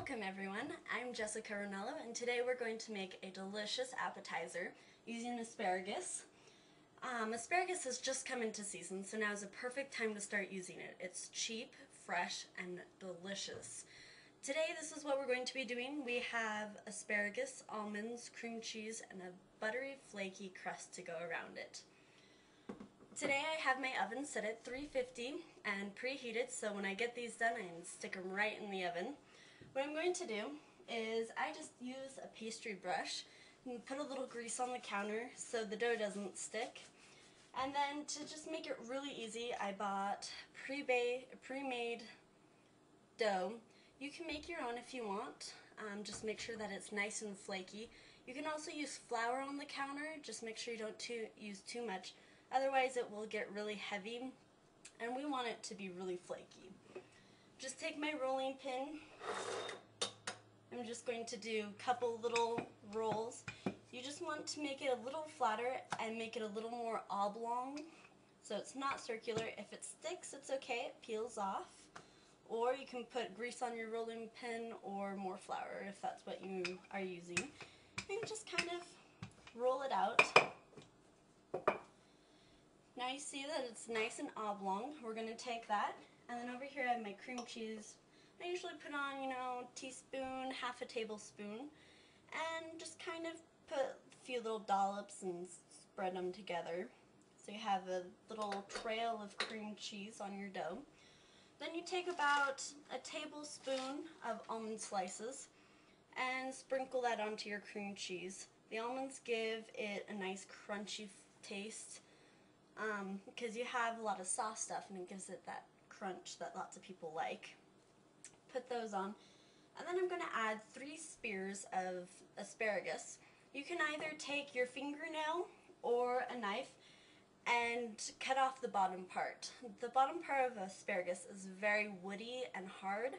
Welcome everyone, I'm Jessica Ronello and today we're going to make a delicious appetizer using asparagus. Asparagus has just come into season, so now is a perfect time to start using it. It's cheap, fresh, and delicious. Today this is what we're going to be doing. We have asparagus, almonds, cream cheese, and a buttery, flaky crust to go around it. Today I have my oven set at 350 and preheated, so when I get these done I can stick them right in the oven. What I'm going to do is I just use a pastry brush and put a little grease on the counter so the dough doesn't stick. And then to just make it really easy, I bought pre-made dough. You can make your own if you want. Just make sure that it's nice and flaky. You can also use flour on the counter. Just make sure you don't use too much. Otherwise it will get really heavy and we want it to be really flaky. Just take my rolling pin. I'm just going to do a couple little rolls. You just want to make it a little flatter and make it a little more oblong. So it's not circular. If it sticks, it's okay. It peels off. Or you can put grease on your rolling pin or more flour if that's what you are using. And just kind of roll it out. Now you see that it's nice and oblong. We're going to take that, and then over here I have my cream cheese. I usually put on, a teaspoon, half a tablespoon, and just kind of put a few little dollops and spread them together. So you have a little trail of cream cheese on your dough. Then you take about a tablespoon of almond slices and sprinkle that onto your cream cheese. The almonds give it a nice crunchy taste. Because you have a lot of soft stuff and it gives it that crunch that lots of people like. Put those on, and then I'm going to add 3 spears of asparagus. You can either take your fingernail or a knife and cut off the bottom part. The bottom part of asparagus is very woody and hard,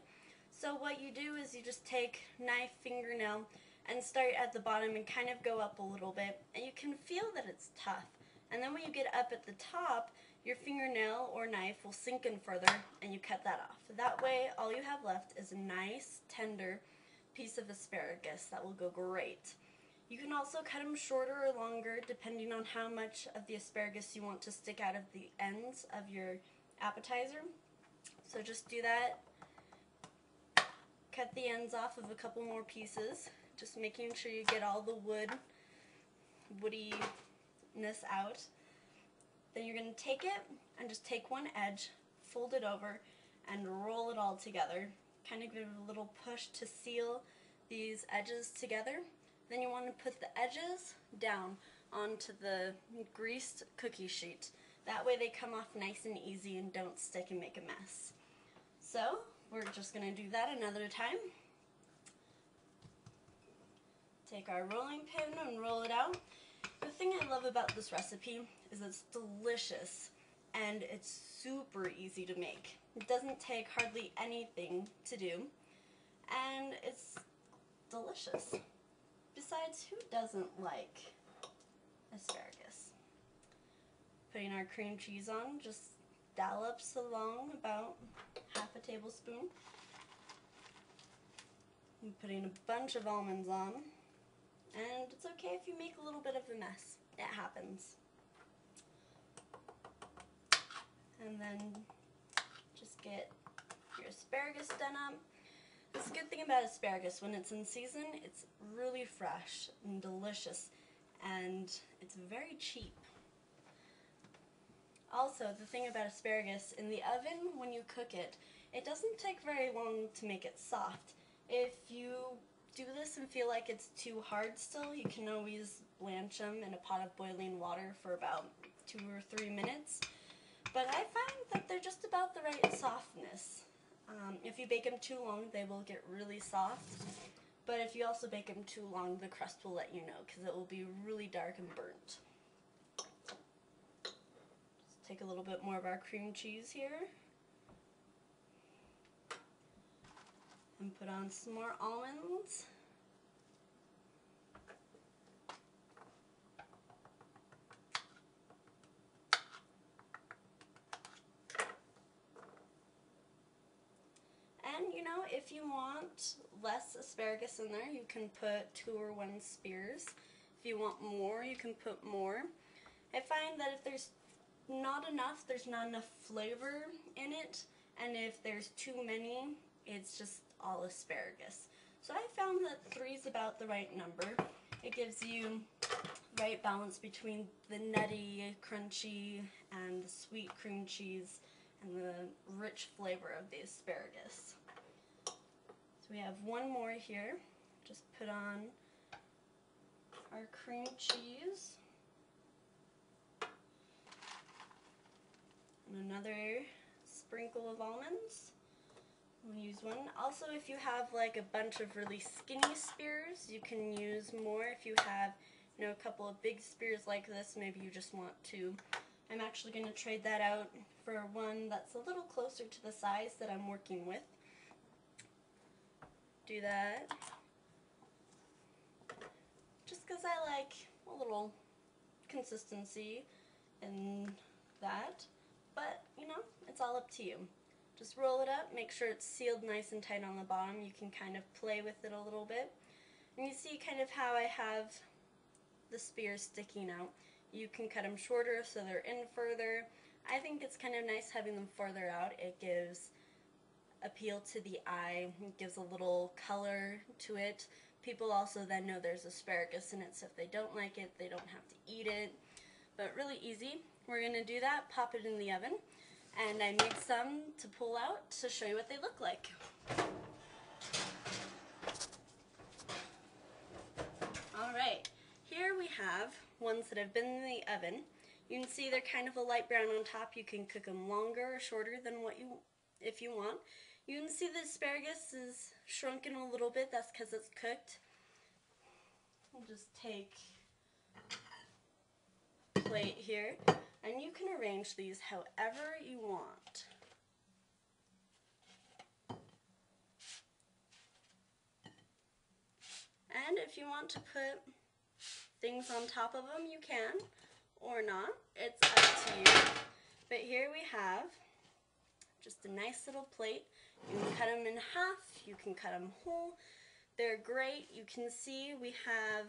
so what you do is you just take knife, fingernail, and start at the bottom and kind of go up a little bit, and you can feel that it's tough. And then when you get up at the top, your fingernail or knife will sink in further and you cut that off. That way all you have left is a nice tender piece of asparagus that will go great. You can also cut them shorter or longer depending on how much of the asparagus you want to stick out of the ends of your appetizer. So just do that. Cut the ends off of a couple more pieces, just making sure you get all the woodiness out. Then you're going to take it and just take one edge, fold it over, and roll it all together. Kind of give it a little push to seal these edges together. Then you want to put the edges down onto the greased cookie sheet. That way they come off nice and easy and don't stick and make a mess. So we're just going to do that another time. Take our rolling pin and roll it out. The thing I love about this recipe is it's delicious and it's super easy to make. It doesn't take hardly anything to do and it's delicious. Besides, who doesn't like asparagus? Putting our cream cheese on, just dollops along about half a tablespoon. I'm putting a bunch of almonds on. And it's okay if you make a little bit of a mess. It happens. And then just get your asparagus done up. The good thing about asparagus, when it's in season, it's really fresh and delicious, and it's very cheap. Also, the thing about asparagus, in the oven, when you cook it, it doesn't take very long to make it soft. If you do this and feel like it's too hard still, you can always blanch them in a pot of boiling water for about 2 or 3 minutes. But I find that they're just about the right softness. If you bake them too long, they will get really soft. But if you also bake them too long, the crust will let you know because it will be really dark and burnt. Let's take a little bit more of our cream cheese here. And put on some more almonds. And know, if you want less asparagus in there, you can put 2 or 1 spears. If you want more, you can put more. I find that if there's not enough, there's not enough flavor in it, and if there's too many, it's just all asparagus. So I found that 3 is about the right number. It gives you the right balance between the nutty, crunchy, and the sweet cream cheese, and the rich flavor of the asparagus. So we have 1 more here. Just put on our cream cheese. And another sprinkle of almonds. We'll use 1. Also, if you have like a bunch of really skinny spears, you can use more. If you have, you know, a couple of big spears like this, maybe you just want 2. I'm actually going to trade that out for one that's a little closer to the size that I'm working with. Do that. Just because I like a little consistency in that. But, you know, it's all up to you. Just roll it up, make sure it's sealed nice and tight on the bottom. You can kind of play with it a little bit. And you see kind of how I have the spears sticking out. You can cut them shorter so they're in further. I think it's kind of nice having them further out. It gives appeal to the eye. It gives a little color to it. People also then know there's asparagus in it, so if they don't like it, they don't have to eat it. But really easy. We're going to do that, pop it in the oven. And I made some to pull out to show you what they look like. Alright, here we have ones that have been in the oven. You can see they're kind of a light brown on top. You can cook them longer or shorter than if you want. You can see the asparagus is shrunken a little bit. That's because it's cooked. We'll just take a plate here. And you can arrange these however you want. And if you want to put things on top of them, you can, or not. It's up to you. But here we have just a nice little plate. You can cut them in half, you can cut them whole. They're great. You can see we have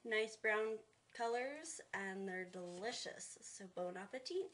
nice brown colors and they're delicious. So bon appetit.